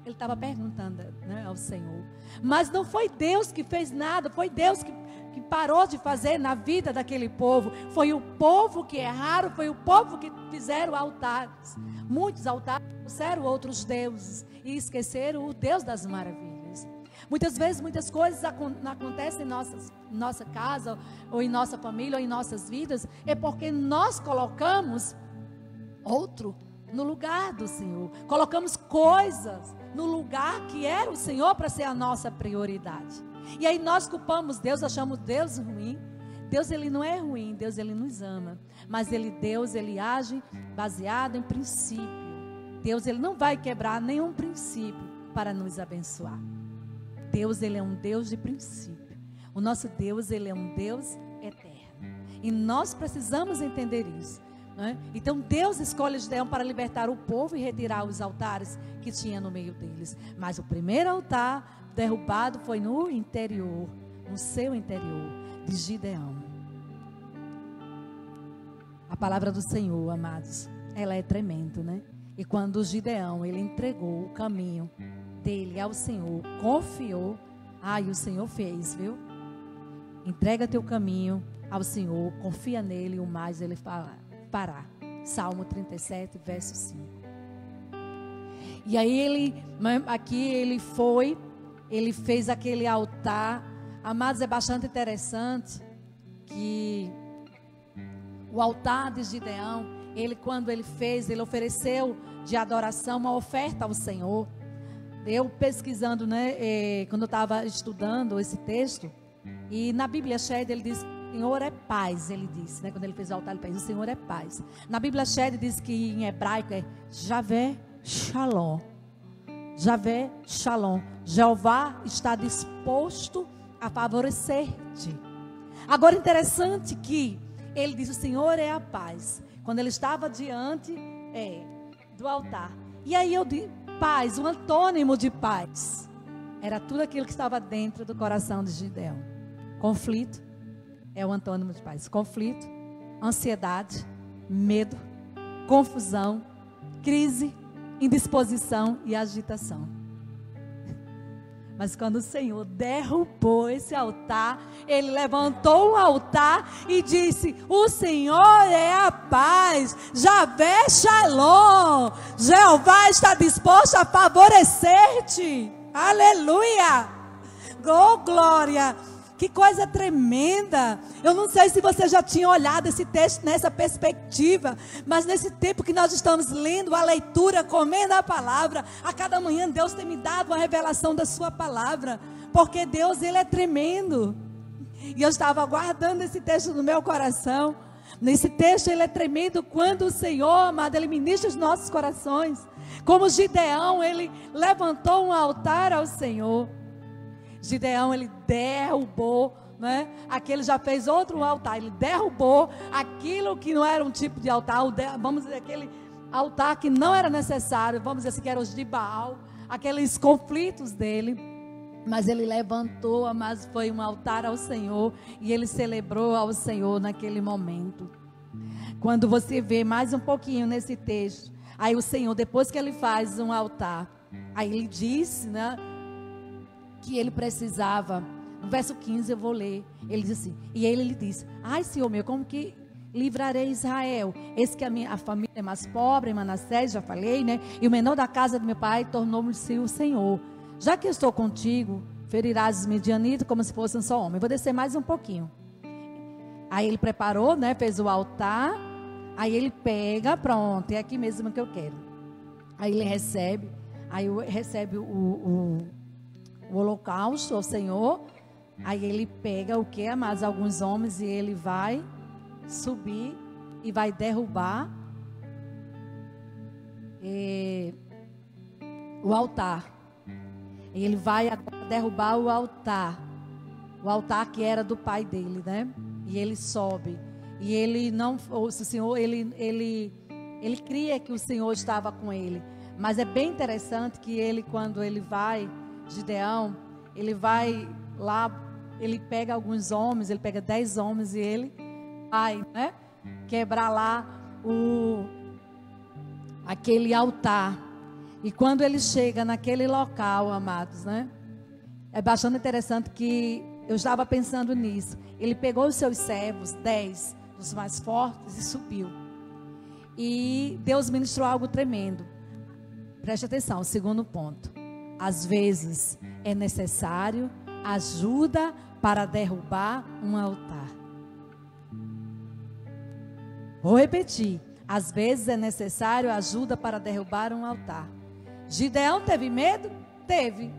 Ele estava perguntando, né, ao Senhor. Mas não foi Deus que fez nada, foi Deus que parou de fazer na vida daquele povo. Foi o povo que erraram, foi o povo que fizeram altares. Muitos altares fizeram outros deuses e esqueceram o Deus das maravilhas. Muitas vezes, muitas coisas acontecem em nossa casa, ou em nossa família, ou em nossas vidas, é porque nós colocamos outro no lugar do Senhor. Colocamos coisas no lugar que era o Senhor para ser a nossa prioridade. E aí nós culpamos Deus, achamos Deus ruim. Deus, ele não é ruim, Deus, ele nos ama. Mas Deus, ele age baseado em princípio. Deus, ele não vai quebrar nenhum princípio para nos abençoar. Deus, ele é um Deus de princípio. O nosso Deus, ele é um Deus eterno. E nós precisamos entender isso, né? Então Deus escolhe Gideão para libertar o povo e retirar os altares que tinha no meio deles. Mas o primeiro altar derrubado foi no interior, no seu interior, de Gideão. A palavra do Senhor, amados, ela é tremenda, né? E quando Gideão, ele entregou o caminho dele ao Senhor, confiou, e o Senhor fez, viu? Entrega teu caminho ao Senhor, confia nele, e o mais ele fará. Salmo 37, verso 5. E aí ele fez aquele altar. Amados, é bastante interessante que o altar de Gideão, quando ele fez, ele ofereceu de adoração uma oferta ao Senhor. Eu pesquisando, né, quando eu estava estudando esse texto, e na Bíblia Shed ele diz: o Senhor é paz, ele disse, né, quando ele fez o altar, ele fez: o Senhor é paz. Na Bíblia Shed diz que em hebraico é Javé Shalom. Javé Shalom. Jeová está disposto a favorecer-te. Agora, interessante que ele diz: o Senhor é a paz, quando ele estava diante do altar. E aí eu digo: paz, o antônimo de paz, era tudo aquilo que estava dentro do coração de Gideão. Conflito é o antônimo de paz. Conflito, ansiedade, medo, confusão, crise, indisposição e agitação. Mas quando o Senhor derrubou esse altar, ele levantou o altar e disse: o Senhor é a paz, Javé Shalom, Jeová está disposto a favorecer-te. Aleluia! Oh, glória! Que coisa tremenda. Eu não sei se você já tinha olhado esse texto nessa perspectiva, mas nesse tempo que nós estamos lendo a leitura, comendo a palavra, a cada manhã Deus tem me dado uma revelação da sua palavra, porque Deus, ele é tremendo. E eu estava guardando esse texto no meu coração. Nesse texto ele é tremendo quando o Senhor, amado, ele ministra os nossos corações. Como Gideão, ele levantou um altar ao Senhor. Gideão, ele derrubou, né? Aquele já fez outro altar. Ele derrubou aquilo que não era um tipo de altar, vamos dizer, aquele altar que não era necessário, vamos dizer assim, que eram os de Baal, aqueles conflitos dele. Mas ele levantou, mas foi um altar ao Senhor. E ele celebrou ao Senhor naquele momento. Quando você vê mais um pouquinho nesse texto, aí o Senhor, depois que ele faz um altar, aí ele disse, né, que ele precisava. No verso 15 eu vou ler. Ele diz assim, e ele lhe disse: ai, Senhor meu, como que livrarei Israel? Eis que a família é mais pobre, Manassés, já falei, né? E o menor da casa do meu pai tornou-se o Senhor. Já que eu estou contigo, ferirás os midianitas como se fossem só homem. Vou descer mais um pouquinho. Aí ele preparou, né? Fez o altar. Aí ele pega, pronto, é aqui mesmo que eu quero. Aí ele recebe. Aí recebe o holocausto ao Senhor. Aí ele pega o que? Mais alguns homens e ele vai subir e vai derrubar o altar. E ele vai derrubar o altar que era do pai dele, né? E ele sobe. E ele não, o Senhor, ele cria que o Senhor estava com ele. Mas é bem interessante que ele, quando ele vai, Gideão, ele vai lá, ele pega alguns homens, ele pega 10 homens e ele vai, né? Quebrar lá aquele altar. E quando ele chega naquele local, amados, né? É bastante interessante que eu estava pensando nisso. Ele pegou os seus servos, 10 dos mais fortes, e subiu. E Deus ministrou algo tremendo. Preste atenção, segundo ponto. Às vezes é necessário ajuda para derrubar um altar. Vou repetir. Às vezes é necessário ajuda para derrubar um altar. Gideão teve medo? Teve.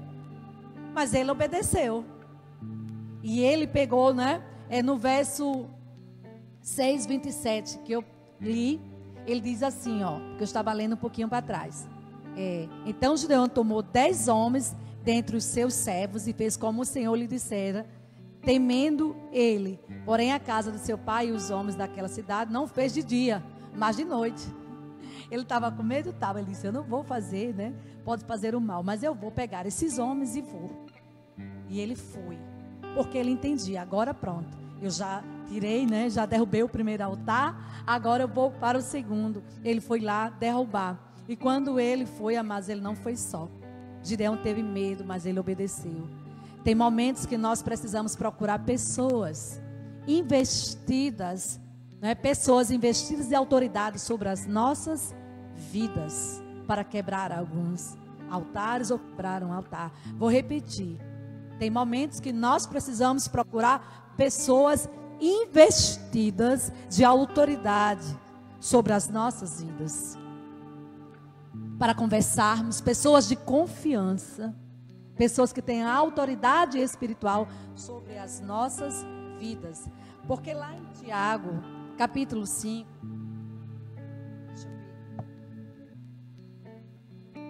Mas ele obedeceu. E ele pegou, né? No verso 6, 27, que eu li, ele diz assim, ó, que eu estava lendo um pouquinho para trás. Então Gideão tomou 10 homens dentre os seus servos e fez como o Senhor lhe dissera, temendo ele. Porém a casa do seu pai e os homens daquela cidade não fez de dia, mas de noite. Ele estava com medo? Estava. Ele disse, eu não vou fazer, né? Pode fazer o mal, mas eu vou pegar esses homens e vou. E ele foi. Porque ele entendia, agora pronto. Eu já tirei, né? Já derrubei o primeiro altar, agora eu vou para o segundo. Ele foi lá derrubar. E quando ele foi, mas ele não foi só. Gideão teve medo, mas ele obedeceu. Tem momentos que nós precisamos procurar pessoas investidas, né? Pessoas investidas de autoridade sobre as nossas vidas, para quebrar alguns altares ou quebrar um altar. Vou repetir. Tem momentos que nós precisamos procurar pessoas investidas de autoridade sobre as nossas vidas. Para conversarmos, pessoas de confiança, pessoas que têm autoridade espiritual sobre as nossas vidas. Porque lá em Tiago, capítulo 5, deixa eu ver.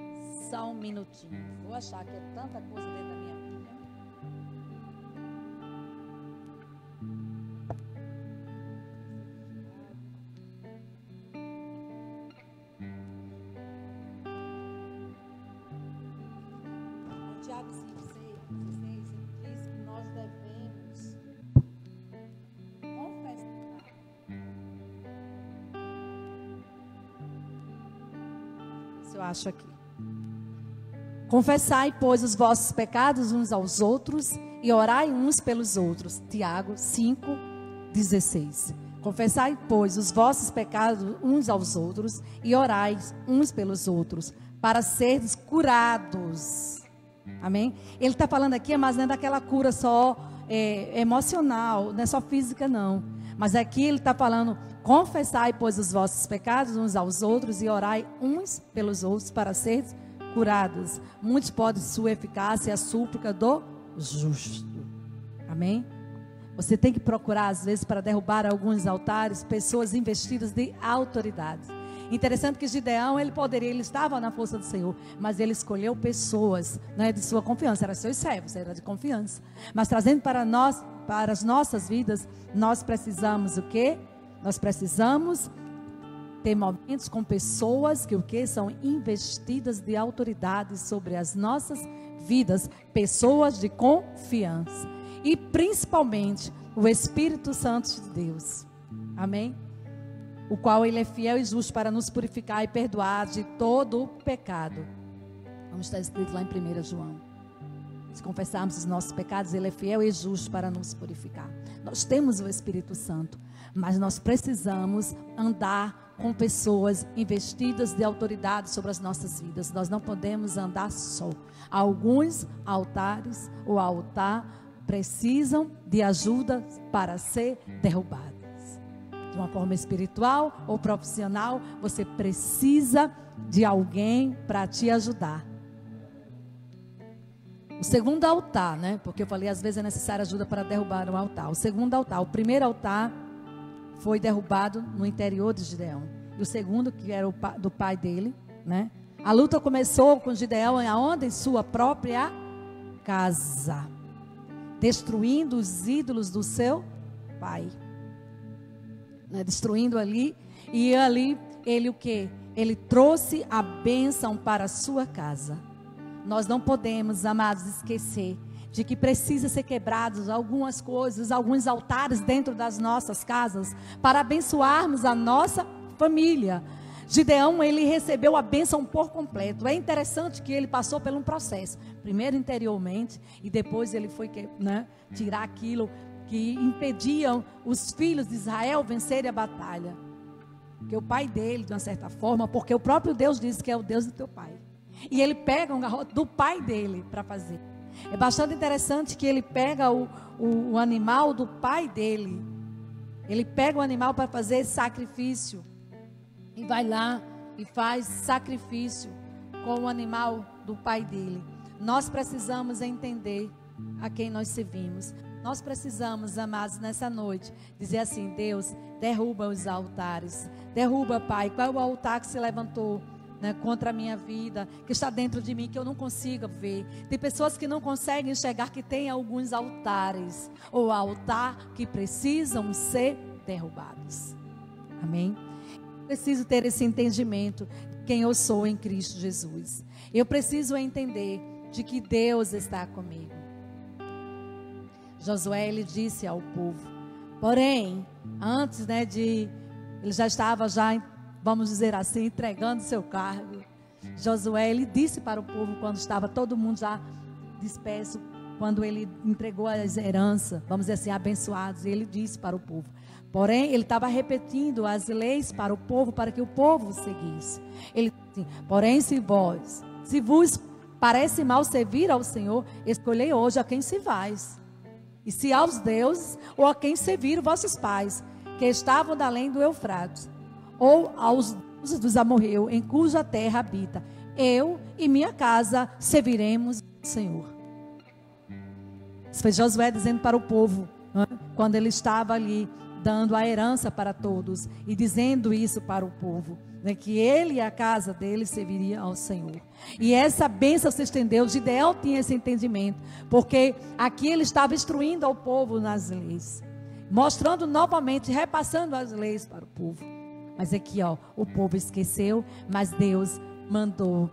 Só um minutinho. Vou achar que é tanta coisa dentro da minha Bíblia. Tiago 5, 16, ele diz que nós devemos confessar. Isso eu acho aqui. Confessai, pois, os vossos pecados uns aos outros e orai uns pelos outros. Tiago 5, 16. Confessai, pois, os vossos pecados uns aos outros e orai uns pelos outros, para seres curados. Amém? Ele está falando aqui, mas não é daquela cura só emocional, não é só física não. Mas aqui ele está falando, confessai, pois, os vossos pecados uns aos outros e orai uns pelos outros para seres curados. Muitos podem sua eficácia e a súplica do justo. Amém? Você tem que procurar, às vezes, para derrubar alguns altares, pessoas investidas de autoridade. Interessante que Gideão, ele estava na força do Senhor, mas ele escolheu pessoas, né, de sua confiança, eram seus servos, era de confiança. Mas trazendo para nós, para as nossas vidas, nós precisamos o quê? Nós precisamos ter momentos com pessoas que o quê? São investidas de autoridade sobre as nossas vidas, pessoas de confiança. E principalmente o Espírito Santo de Deus. Amém? O qual ele é fiel e justo para nos purificar e perdoar de todo o pecado. Como está escrito lá em 1 João. Se confessarmos os nossos pecados, ele é fiel e justo para nos purificar. Nós temos o Espírito Santo, mas nós precisamos andar com pessoas investidas de autoridade sobre as nossas vidas. Nós não podemos andar só. Alguns altares, o altar, precisam de ajuda para ser derrubados. De uma forma espiritual ou profissional, você precisa de alguém para te ajudar. O segundo altar, né? Porque eu falei, às vezes é necessária ajuda para derrubar um altar. O segundo altar, o primeiro altar foi derrubado no interior de Gideão. E o segundo, que era do pai dele, né? A luta começou com Gideão aonde? Em sua própria casa. Destruindo os ídolos do seu pai. Né? Destruindo ali. E ali, ele o quê? Ele trouxe a bênção para a sua casa. Nós não podemos, amados, esquecer de que precisa ser quebrados algumas coisas, alguns altares dentro das nossas casas, para abençoarmos a nossa família. Gideão, ele recebeu a bênção por completo. É interessante que ele passou por um processo, primeiro interiormente, e depois ele foi, né, tirar aquilo que impediam os filhos de Israel vencerem a batalha. Porque o pai dele, de uma certa forma, porque o próprio Deus disse que é o Deus do teu pai. E ele pega um garrote do pai dele para fazer. É bastante interessante que ele pega o animal do pai dele. Ele pega o animal para fazer sacrifício. E vai lá e faz sacrifício com o animal do pai dele. Nós precisamos entender a quem nós servimos. Nós precisamos, amados, nessa noite, dizer assim: Deus, derruba os altares. Derruba, Pai. Qual é o altar que se levantou, né, contra a minha vida, que está dentro de mim, que eu não consigo ver? Tem pessoas que não conseguem enxergar que tem alguns altares, ou altar que precisam ser derrubados. Amém? Preciso ter esse entendimento de quem eu sou em Cristo Jesus. Eu preciso entender de que Deus está comigo. Josué, ele disse ao povo, porém, antes, né, ele já estava vamos dizer assim, entregando seu cargo. Josué, ele disse para o povo, quando estava todo mundo já disperso, quando ele entregou as heranças, vamos dizer assim, abençoados, ele disse para o povo. Porém, ele estava repetindo as leis para o povo, para que o povo seguisse. Ele disse assim, porém, se vos parece mal servir ao Senhor, escolhei hoje a quem se vais. E se aos deuses, ou a quem serviram vossos pais, que estavam da além do Eufrates, ou aos deuses dos amorreus, em cuja terra habita, eu e minha casa serviremos ao Senhor. Isso foi Josué dizendo para o povo, né, quando ele estava ali, dando a herança para todos, e dizendo isso para o povo, né, que ele e a casa dele serviria ao Senhor. E essa bênção se estendeu. Gideão tinha esse entendimento, porque aqui ele estava instruindo ao povo nas leis, mostrando novamente, repassando as leis para o povo. Mas aqui, o povo esqueceu, mas Deus mandou,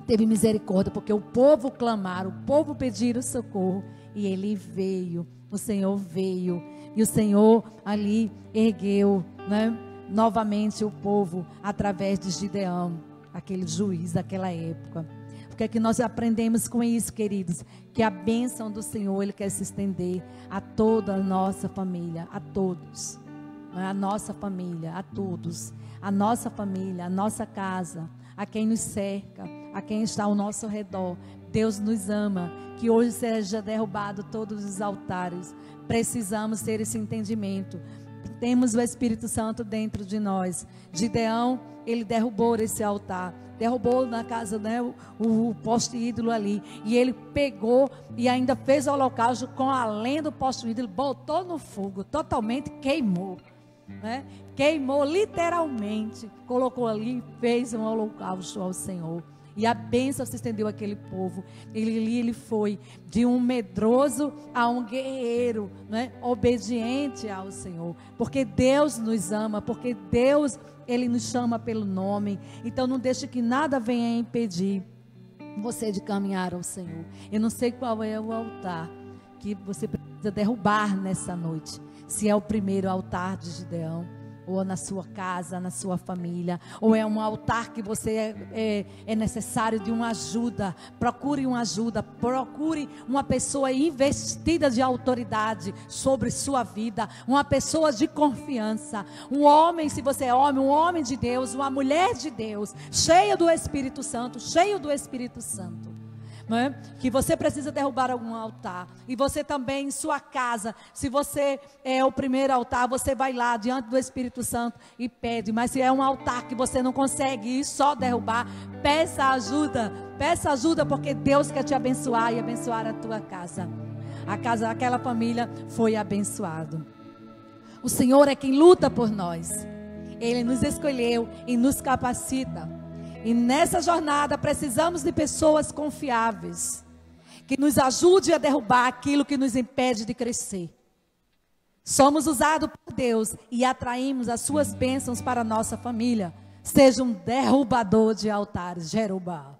teve misericórdia, porque o povo clamaram, o povo pediram socorro, e ele veio, o Senhor veio, e o Senhor ali ergueu, né, novamente o povo, através de Gideão, aquele juiz daquela época. O que é que nós aprendemos com isso, queridos? Que a bênção do Senhor, Ele quer se estender a toda a nossa família, a todos. A nossa família, a todos. A nossa família, a nossa casa, a quem nos cerca, a quem está ao nosso redor. Deus nos ama. Que hoje seja derrubado todos os altares. Precisamos ter esse entendimento. Temos o Espírito Santo dentro de nós. Gideão, ele derrubou esse altar. Derrubou na casa, né, o poste ídolo ali. E ele pegou e ainda fez o holocausto com a lenha do poste ídolo. Botou no fogo, totalmente queimou. Né? Queimou literalmente. Colocou ali e fez um holocausto ao Senhor. E a bênção se estendeu àquele povo. Ele foi de um medroso a um guerreiro, né? Obediente ao Senhor. Porque Deus nos ama, porque Deus, Ele nos chama pelo nome. Então não deixe que nada venha impedir você de caminhar ao Senhor. Eu não sei qual é o altar que você precisa derrubar nessa noite. Se é o primeiro altar de Gideão, ou na sua casa, na sua família, ou é um altar que você é necessário de uma ajuda. Procure uma ajuda, procure uma pessoa investida de autoridade sobre sua vida, uma pessoa de confiança, um homem, se você é homem, um homem de Deus, uma mulher de Deus, cheio do Espírito Santo, né? Que você precisa derrubar algum altar. E você também em sua casa, se você é o primeiro altar, você vai lá diante do Espírito Santo e pede. Mas se é um altar que você não consegue ir só derrubar, peça ajuda, porque Deus quer te abençoar e abençoar a tua casa. A casa daquela família foi abençoado. O Senhor é quem luta por nós. Ele nos escolheu e nos capacita. E nessa jornada precisamos de pessoas confiáveis, que nos ajude a derrubar aquilo que nos impede de crescer. Somos usados por Deus e atraímos as suas bênçãos para a nossa família. Seja um derrubador de altares. Jerubal.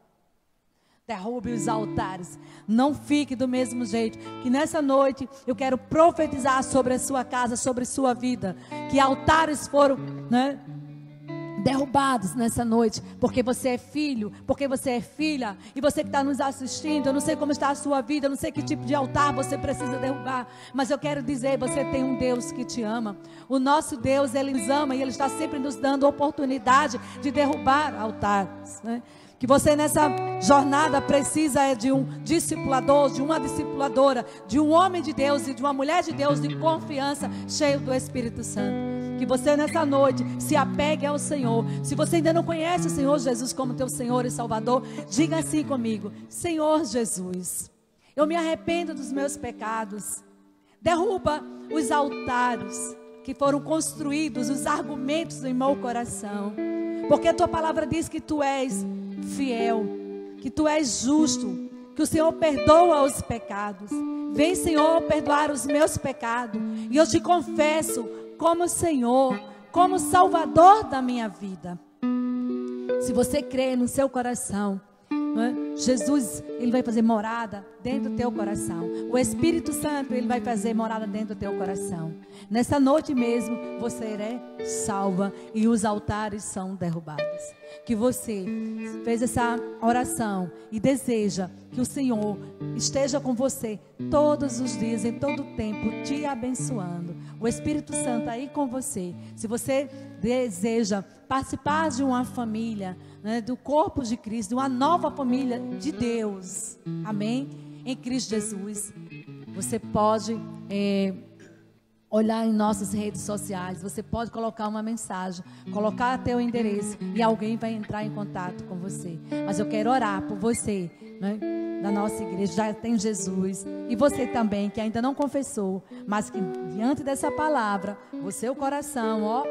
Derrube os altares. Não fique do mesmo jeito. Que nessa noite eu quero profetizar sobre a sua casa, sobre a sua vida. Que altares foram, derrubados nessa noite, porque você é filho, porque você é filha, e você que está nos assistindo, eu não sei como está a sua vida, eu não sei que tipo de altar você precisa derrubar, mas eu quero dizer, você tem um Deus que te ama. O nosso Deus, Ele nos ama e Ele está sempre nos dando oportunidade de derrubar altares, né? Que você nessa jornada precisa de um discipulador, de uma discipuladora, de um homem de Deus e de uma mulher de Deus de confiança, cheio do Espírito Santo. Que você nessa noite se apegue ao Senhor. Se você ainda não conhece o Senhor Jesus como teu Senhor e Salvador, diga assim comigo: Senhor Jesus, eu me arrependo dos meus pecados. Derruba os altares que foram construídos, os argumentos em meu coração. Porque a tua palavra diz que tu és fiel, que tu és justo, que o Senhor perdoa os pecados. Vem, Senhor, perdoar os meus pecados. E eu te confesso como Senhor, como Salvador da minha vida. Se você crê no seu coração, Jesus, Ele vai fazer morada dentro do teu coração. O Espírito Santo, Ele vai fazer morada dentro do teu coração. Nessa noite mesmo, você é salva e os altares são derrubados. Que você fez essa oração e deseja que o Senhor esteja com você todos os dias, em todo o tempo, te abençoando. O Espírito Santo aí com você. Se você deseja participar de uma família, do corpo de Cristo, de uma nova família de Deus, amém? Em Cristo Jesus, você pode olhar em nossas redes sociais, você pode colocar uma mensagem, colocar teu endereço e alguém vai entrar em contato com você. Mas eu quero orar por você, da nossa igreja, já tem Jesus, e você também que ainda não confessou, mas que diante dessa palavra, o seu coração,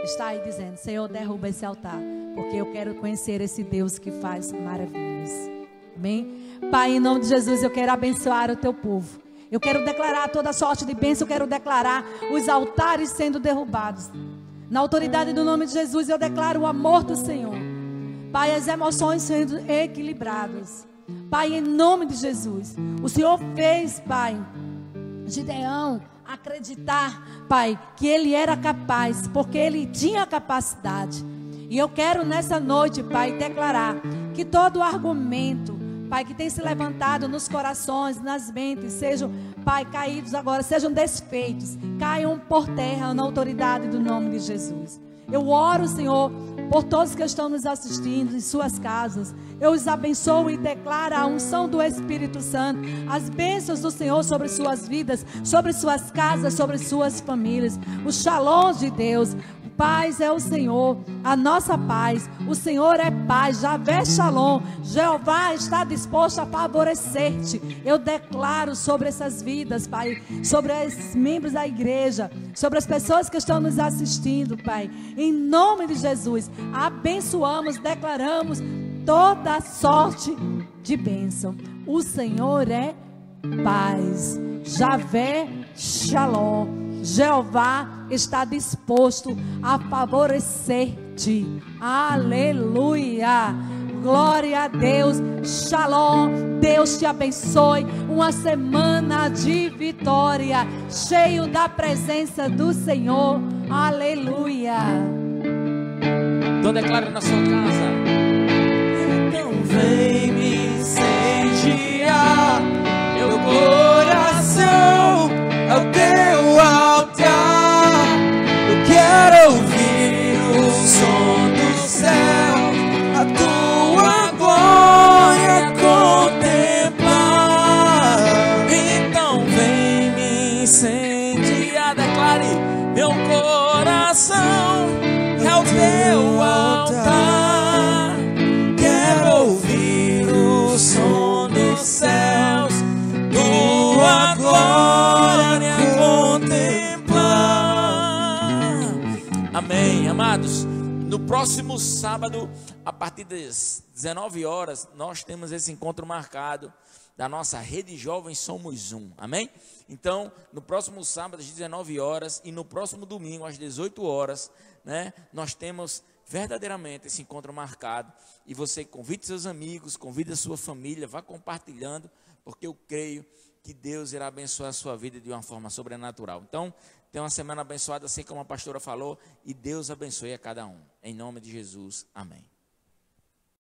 está aí dizendo: Senhor, derruba esse altar, porque eu quero conhecer esse Deus que faz maravilhas. Amém? Pai, em nome de Jesus, eu quero abençoar o teu povo. Eu quero declarar toda sorte de bênção. Eu quero declarar os altares sendo derrubados. Na autoridade do nome de Jesus, eu declaro o amor do Senhor. Pai, as emoções sendo equilibradas. Pai, em nome de Jesus, o Senhor fez, Pai, Gideão acreditar, Pai, que ele era capaz, porque ele tinha capacidade. E eu quero nessa noite, Pai, declarar que todo argumento, Pai, que tem se levantado nos corações, nas mentes, sejam, Pai, caídos agora, sejam desfeitos, caiam por terra na autoridade do nome de Jesus. Eu oro, Senhor, por todos que estão nos assistindo em suas casas. Eu os abençoo e declaro a unção do Espírito Santo, as bênçãos do Senhor sobre suas vidas, sobre suas casas, sobre suas famílias. O shalom de Deus. Paz é o Senhor, a nossa paz. O Senhor é paz. Javé Shalom. Jeová está disposto a favorecer-te. Eu declaro sobre essas vidas, Pai, sobre esses membros da igreja, sobre as pessoas que estão nos assistindo, Pai, em nome de Jesus, abençoamos, declaramos toda sorte de bênção. O Senhor é paz. Javé Shalom. Jeová está disposto a favorecer-te. Aleluia. glória a Deus, shalom, Deus te abençoe, uma semana de vitória, cheio da presença do Senhor, aleluia.
Então declara na sua casa.
Então vem me incendiar meu coração ao teu altar. Eu quero ouvir o som do céu, a tua glória contemplar. Então vem me incendiar, declare, meu coração ao teu altar. Quero ouvir o som dos céus, tua glória contemplar.
Amém, amados. No próximo sábado, a partir das 19 horas, nós temos esse encontro marcado da nossa Rede Jovem Somos Um. Amém? Então, no próximo sábado, às 19 horas, e no próximo domingo, às 18 horas, né, nós temos verdadeiramente esse encontro marcado. E você convide seus amigos, convide a sua família, vá compartilhando, porque eu creio que Deus irá abençoar a sua vida de uma forma sobrenatural. Então, tenha uma semana abençoada, assim como a pastora falou, e Deus abençoe a cada um. Em nome de Jesus, amém.